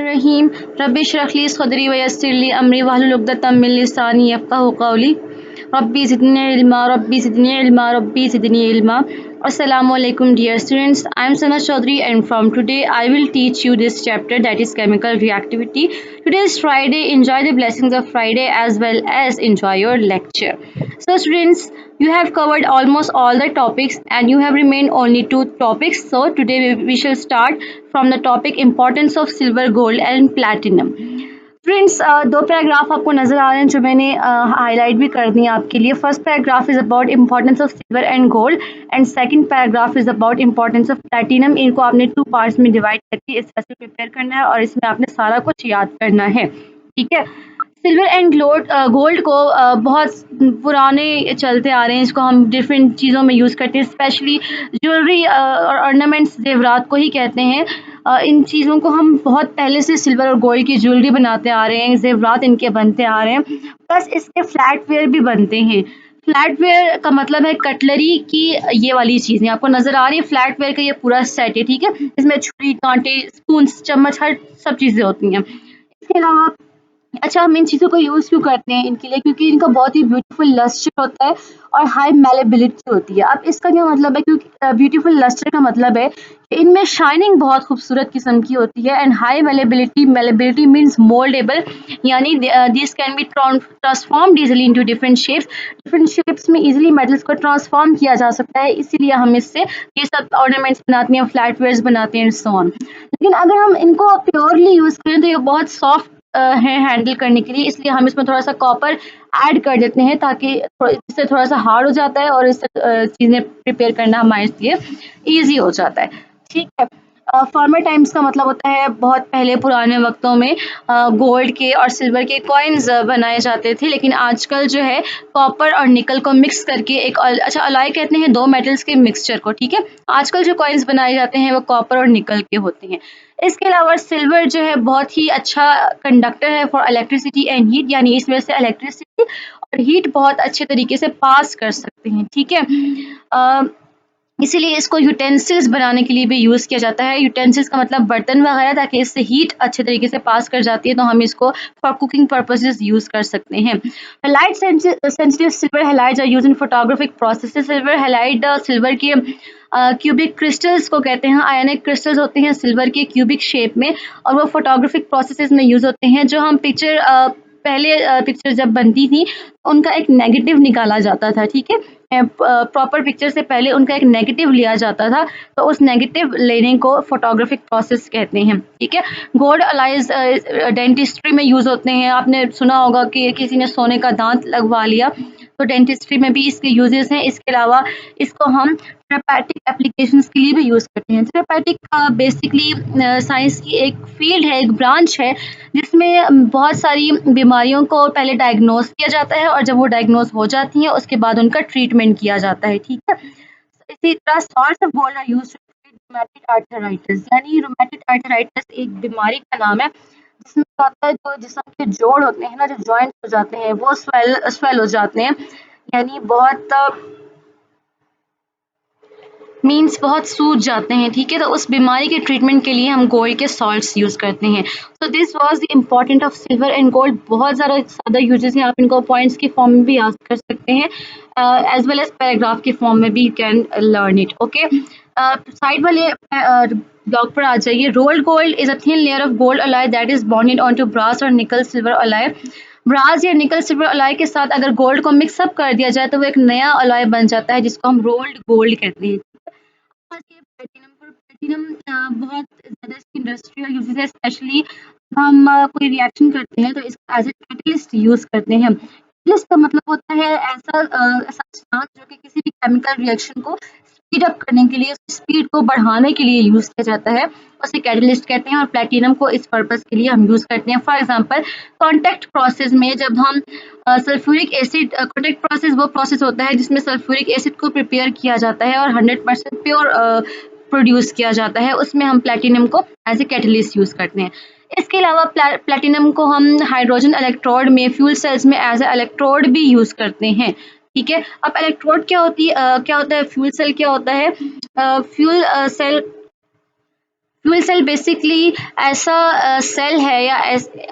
रहीम rabbi इश्रह ली सदरी व यस्सिर ली अमरी वहलुल उक़दतम मिन लिसानी यफ़क़हू क़ौली रब्बी ज़िदनी इल्मा। Assalamu alaikum dear students, I am Sana Chaudhary and from today I will teach you this chapter, that is chemical reactivity. Today is Friday, enjoy the blessings of Friday as well as enjoy your lecture. So students, you have covered almost all the topics and you have remained only two topics. So today we shall start from the topic importance of silver, gold and platinum. Friends, दो paragraph आपको नज़र आ रहे हैं जो मैंने highlight भी कर दी हैं आपके लिए. First paragraph is about importance of silver and gold and second paragraph is about importance of platinum. इनको आपने टू पार्ट्स में डिवाइड करके इस तरह से प्रिपेयर करना है और इसमें आपने सारा कुछ याद करना है. ठीक है. सिल्वर एंड गोल्ड को बहुत पुराने चलते आ रहे हैं. इसको हम डिफरेंट चीज़ों में यूज़ करते हैं, स्पेशली ज्वेलरी और ऑर्नामेंट्स, जेवरात को ही कहते हैं. इन चीज़ों को हम बहुत पहले से सिल्वर और गोल्ड की ज्वेलरी बनाते आ रहे हैं, जेवरात इनके बनते आ रहे हैं, प्लस इसके फ्लैटवेयर भी बनते हैं. फ्लैटवेयर का मतलब है कटलरी की ये वाली चीज़ें आपको नज़र आ रही है. फ्लैटवेयर का ये पूरा सेट है. ठीक है. इसमें छुरी, कांटे, स्पून, चम्मच, हर सब चीज़ें होती हैं. इसके अलावा अच्छा, हम इन चीज़ों को यूज़ क्यों करते हैं इनके लिए? क्योंकि इनका बहुत ही ब्यूटीफुल लस्टर होता है और हाई मैलेबिलिटी होती है. अब इसका क्या मतलब है? क्योंकि ब्यूटीफुल लस्टर का मतलब है कि इनमें शाइनिंग बहुत खूबसूरत किस्म की होती है. And high malleability means mouldable, यानी this can be transformed easily into different shapes में इजीली मेटल्स को ट्रांसफॉर्म किया जा सकता है. इसीलिए हम इससे ये सब ऑर्नामेंट्स बनाते हैं, फ्लैटवेयर्स बनाते हैं, सो ऑन. लेकिन अगर हम इनको प्योरली यूज़ करें तो ये बहुत सॉफ्ट है हैंडल करने के लिए, इसलिए हम इसमें थोड़ा सा कॉपर ऐड कर देते हैं ताकि इससे थोड़ा सा हार्ड हो जाता है और इससे चीज़ें प्रिपेयर करना हमारे लिए ईजी हो जाता है. ठीक है. फॉर्मर टाइम्स का मतलब होता है बहुत पहले पुराने वक्तों में गोल्ड के और सिल्वर के कॉइन्स बनाए जाते थे, लेकिन आजकल जो है कॉपर और निकल को मिक्स करके एक अच्छा अलॉय कहते हैं दो मेटल्स के मिक्सचर को. ठीक है. आजकल जो कॉइन्स बनाए जाते हैं वो कॉपर और निकल के होते हैं. इसके अलावा सिल्वर जो है बहुत ही अच्छा कंडक्टर है फॉर इलेक्ट्रिसिटी एंड हीट, यानी इस वजह से इलेक्ट्रिसिटी और हीट बहुत अच्छे तरीके से पास कर सकते हैं. ठीक है. इसीलिए इसको यूटेंसिल्स बनाने के लिए भी यूज़ किया जाता है. यूटेंसिल्स का मतलब बर्तन वगैरह, ताकि इससे हीट अच्छे तरीके से पास कर जाती है, तो हम इसको फॉर कुकिंग पर्पसेस यूज़ कर सकते हैं. Light sensitive silver halides are used in photographic processes. Silver halide silver के क्यूबिक क्रिस्टल्स को कहते हैं. आयनिक क्रिस्टल्स होते हैं सिल्वर के क्यूबिक शेप में और वो फोटोग्राफिक प्रोसेसेस में यूज़ होते हैं. जो हम पहले पिक्चर जब बनती थी उनका एक नेगेटिव निकाला जाता था. ठीक है. प्रॉपर पिक्चर से पहले उनका एक नेगेटिव लिया जाता था, तो उस नेगेटिव लेने को फोटोग्राफिक प्रोसेस कहते हैं. ठीक है. गोल्ड अलाइज डेंटिस्ट्री में यूज़ होते हैं. आपने सुना होगा कि किसी ने सोने का दांत लगवा लिया, तो डेंटिस्ट्री में भी इसके यूजेस हैं. इसके अलावा इसको हम थेरेपैटिक एप्लीकेशंस के लिए भी यूज़ करते हैं. थेरेपैटिक बेसिकली साइंस की एक फील्ड है, एक ब्रांच है, जिसमें बहुत सारी बीमारियों को पहले डायग्नोस किया जाता है और जब वो डायग्नोस हो जाती हैं उसके बाद उनका ट्रीटमेंट किया जाता है. ठीक है. इसी तरह salts of gold are used to treat rheumatic arthritis, यानी रूमेटिक आर्थराइटिस एक बीमारी का नाम है जिसमें क्या होता है, जो जिस्म के जोड़ होते हैं ना, जो जॉइंट्स हो जाते हैं वो स्वेल हो जाते हैं, यानी बहुत सूज जाते हैं. ठीक है. तो उस बीमारी के ट्रीटमेंट के लिए हम गोल्ड के सॉल्ट्स यूज़ करते हैं. So this was the important of silver and gold. बहुत ज़्यादा यूजेस हैं. आप इनको पॉइंट्स की फॉर्म में भी याद कर सकते हैं, एज वेल एज पैराग्राफ की फॉर्म में भी you can learn it. Okay. Side वाले ब्लॉक पर आ जाइए. Rolled gold is a thin layer of gold alloy that is bonded on to brass और निकल सिल्वर अलॉय. ब्रास या निकल सिल्वर अलॉय के साथ अगर गोल्ड को मिक्सअप कर दिया जाए तो वो एक नया अलॉय बन जाता है जिसको हम रोल्ड गोल्ड कहते हैं. प्लैटिनम बहुत ज़्यादा इसकी इंडस्ट्रियल यूजेस है, स्पेशली हम कोई रिएक्शन करते हैं तो इसको एज ए कैटलिस्ट यूज़ करते हैं. कैटलिस्ट का मतलब होता है ऐसा सब्सटेंस जो कि किसी भी केमिकल रिएक्शन को स्पीड अप करने के लिए, स्पीड को बढ़ाने के लिए यूज़ किया जाता है, उसे कैटलिस्ट कहते हैं. और प्लैटिनम को इस पर्पस के लिए हम यूज़ करते हैं. फॉर एग्जांपल कॉन्टैक्ट प्रोसेस में जब हम सल्फ्यूरिक एसिड, कॉन्टैक्ट प्रोसेस वो प्रोसेस होता है जिसमें सल्फ्यूरिक एसिड को प्रिपेयर किया जाता है और 100% प्योर प्रोड्यूस किया जाता है, उसमें हम प्लैटिनम को एज ए कैटलिस्ट यूज़ करते हैं. इसके अलावा प्लैटिनम को हम हाइड्रोजन इलेक्ट्रोड में, फ्यूल सेल्स में एज ए इलेक्ट्रोड भी यूज़ करते हैं. ठीक है. अब इलेक्ट्रोड क्या होता है, फ्यूल सेल क्या होता है? Fuel cell fuel cell basically ऐसा सेल है या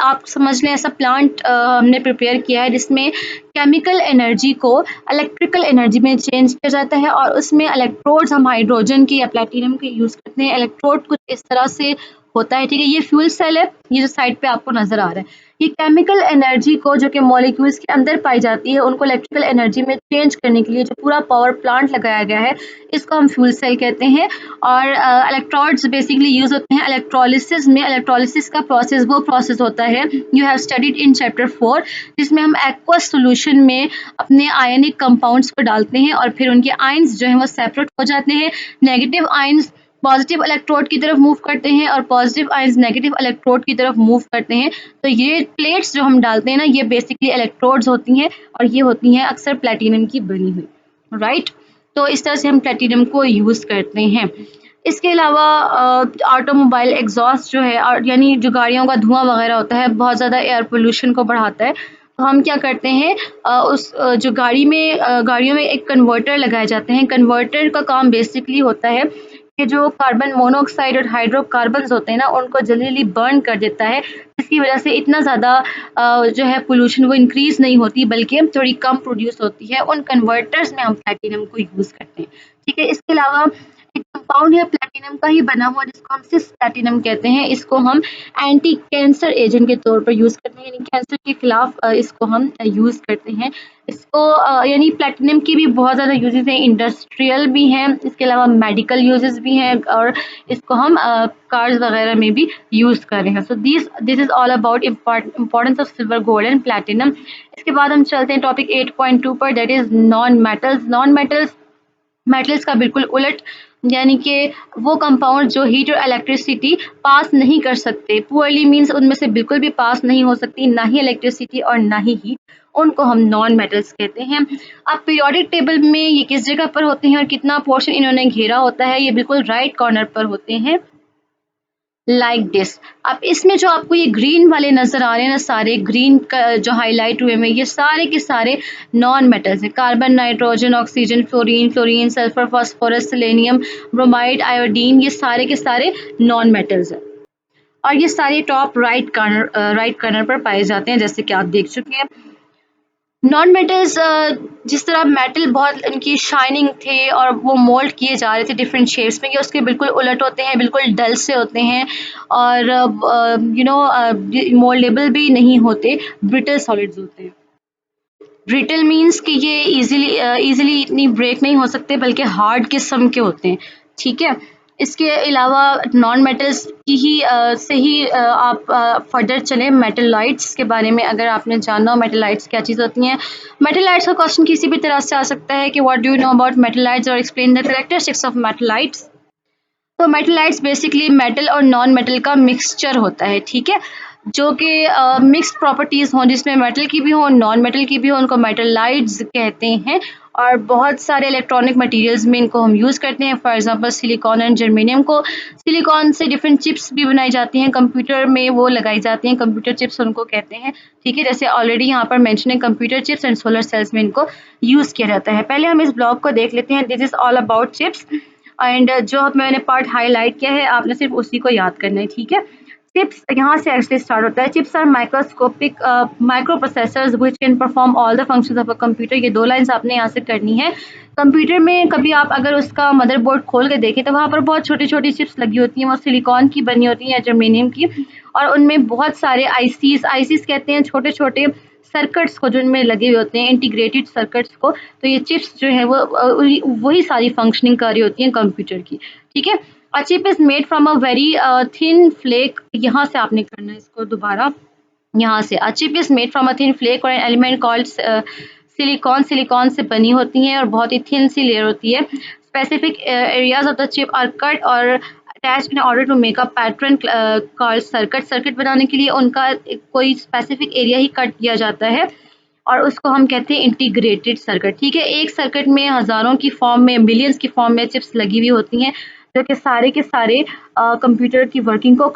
आप समझ लें ऐसा प्लांट हमने प्रिपेयर किया है जिसमें केमिकल एनर्जी को इलेक्ट्रिकल एनर्जी में चेंज किया जाता है और उसमें इलेक्ट्रोड्स हम हाइड्रोजन के या प्लेटिनम के यूज़ करते हैं। इलेक्ट्रोड कुछ इस तरह से होता है, ठीक है। ये फ्यूल सेल है, ये जो साइड पे आपको नजर आ रहा है, ये केमिकल एनर्जी को जो कि मॉलिक्यूल्स के अंदर पाई जाती है उनको इलेक्ट्रिकल एनर्जी में चेंज करने के लिए जो पूरा पावर प्लांट लगाया गया है इसको हम फ्यूल सेल कहते हैं। और इलेक्ट्रोड्स बेसिकली यूज होते हैं इलेक्ट्रोलिसिस में। इलेक्ट्रोलिसिस का प्रोसेस वो प्रोसेस होता है you have studied in chapter 4, जिसमें हम एक्वस सॉल्यूशन में अपने आयनिक कंपाउंड्स को डालते हैं और फिर उनके आयंस जो हैं वो सेपरेट हो जाते हैं। नेगेटिव आयंस पॉजिटिव इलेक्ट्रोड की तरफ मूव करते हैं और पॉजिटिव आयंस नेगेटिव इलेक्ट्रोड की तरफ मूव करते हैं। तो ये प्लेट्स जो हम डालते हैं ना, ये बेसिकली इलेक्ट्रोड्स होती हैं और ये होती हैं अक्सर प्लेटिनम की बनी हुई, राइट। तो इस तरह से हम प्लेटिनम को यूज़ करते हैं। इसके अलावा ऑटोमोबाइल एग्जॉस्ट जो है और यानी जो गाड़ियों का धुआं वगैरह होता है बहुत ज़्यादा एयर पोल्यूशन को बढ़ाता है। तो हम क्या करते हैं जो गाड़ियों में एक कन्वर्टर लगाए जाते हैं। कन्वर्टर का काम बेसिकली होता है कि जो कार्बन मोनोऑक्साइड और हाइड्रोकार्बन्स होते हैं ना उनको जल्दी बर्न कर देता है, जिसकी वजह से इतना ज़्यादा जो है पोल्यूशन वो इंक्रीज़ नहीं होती बल्कि थोड़ी कम प्रोड्यूस होती है। उन कन्वर्टर्स में हम प्लैटिनम को यूज़ करते हैं, ठीक है। इसके अलावा एक कंपाउंड है प्लैटिनम का ही बना हुआ जिसको हम सिस प्लैटिनम कहते हैं। इसको हम एंटी कैंसर एजेंट के तौर पर यूज़ करते हैं, यानी कैंसर के खिलाफ इसको हम यूज़ करते हैं। इसको यानी प्लैटिनम की भी बहुत ज़्यादा यूजेस हैं, इंडस्ट्रियल भी हैं, इसके अलावा मेडिकल यूजेस भी हैं और इसको हम कार्स वगैरह में भी यूज़ कर रहे हैं। So this is all about importance of silver, gold and platinum. इसके बाद हम चलते हैं टॉपिक 8.2 पर, that is non metals. Non metals का बिल्कुल उलट, यानी कि वो कंपाउंड जो हीट और इलेक्ट्रिसिटी पास नहीं कर सकते। पुअरली मीन्स उनमें से बिल्कुल भी पास नहीं हो सकती, ना ही इलेक्ट्रिसिटी और ना ही हीट, उनको हम नॉन मेटल्स कहते हैं। अब पीरियोडिक टेबल में ये किस जगह पर होते हैं और कितना पोर्शन इन्होंने घेरा होता है, ये बिल्कुल राइट कॉर्नर पर होते हैं, लाइक दिस। अब इसमें जो आपको ये ग्रीन वाले नजर आ रहे हैं ना, सारे ग्रीन जो हाईलाइट हुए हैं, ये सारे के सारे नॉन मेटल्स हैं। Carbon, nitrogen, oxygen, fluorine, sulphur, phosphorus, selenium, bromide, iodine, ये सारे के सारे नॉन मेटल्स हैं और ये सारे टॉप राइट कर्नर पर पाए जाते हैं, जैसे कि आप देख चुके हैं। नॉन मेटल्स जिस तरह मेटल बहुत इनकी शाइनिंग थे और वो मोल्ड किए जा रहे थे डिफरेंट शेप्स में, ये उसके बिल्कुल उलट होते हैं, बिल्कुल डल से होते हैं और मोल्डेबल भी नहीं होते, ब्रिटल सॉलिड्स होते हैं। ब्रिटल मीन्स कि ये इजीली इतनी ब्रेक नहीं हो सकते बल्कि हार्ड किस्म के होते हैं, ठीक है। इसके अलावा नॉन मेटल्स की ही से ही आप फर्दर चलें मेटलाइट्स के बारे में। अगर आपने जानना हो मेटलाइट्स क्या चीज़ होती हैं, मेटलाइट्स का क्वेश्चन किसी भी तरह से आ सकता है कि what do you know about metalloids और explain the characteristics of metalloids. तो मेटलाइट्स बेसिकली मेटल और नॉन मेटल का मिक्सचर होता है, ठीक है, जो कि मिक्स्ड प्रॉपर्टीज़ हों, जिसमें मेटल की भी हो नॉन मेटल की भी हो, उनको मेटलाइट्स कहते हैं। और बहुत सारे इलेक्ट्रॉनिक मटेरियल्स में इनको हम यूज़ करते हैं। For example silicon and germanium को, सिलिकॉन से डिफरेंट चिप्स भी बनाई जाती हैं, कंप्यूटर में वो लगाई जाती हैं, कंप्यूटर चिप्स उनको कहते हैं, ठीक है। जैसे ऑलरेडी यहाँ पर मेंशन है, computer chips and solar cells में इनको यूज़ किया जाता है। पहले हम इस ब्लॉग को देख लेते हैं, this is all about chips and जो मैंने पार्ट हाईलाइट किया है आपने सिर्फ उसी को याद करना है, ठीक है। चिप्स यहाँ से एक्चुअली स्टार्ट होता है। Chips are microscopic micro processors which can perform all the functions of a computer. ये दो लाइंस आपने यहाँ से करनी है। कंप्यूटर में कभी आप अगर उसका मदरबोर्ड खोल के देखें तो वहाँ पर बहुत छोटी छोटी चिप्स लगी होती हैं, वो सिलिकॉन की बनी होती हैं या जर्मेनियम की, और उनमें बहुत सारे आईसीज कहते हैं, छोटे छोटे सर्किट्स को जो इनमें लगे हुए होते हैं, इंटीग्रेटेड सर्किट्स को। तो ये चिप्स जो है वो वही सारी फंक्शनिंग कर रही होती हैं कंप्यूटर की, ठीक है। A chip is made from a very thin flake, यहाँ से आपने करना है इसको दोबारा, यहाँ से a chip is made from a thin flake और an element called सिलिकॉन से बनी होती हैं और बहुत ही थिन सी लेयर होती है। Specific areas of the chip are cut और attached in order to make a pattern called circuit बनाने के लिए उनका कोई स्पेसिफिक एरिया ही कट किया जाता है और उसको हम कहते हैं इंटीग्रेटेड सर्किट, ठीक है। एक सर्किट में हज़ारों की फॉर्म में, मिलियंस की फॉर्म में चिप्स लगी हुई होती हैं जो कि सारे के सारे कंप्यूटर की वर्किंग को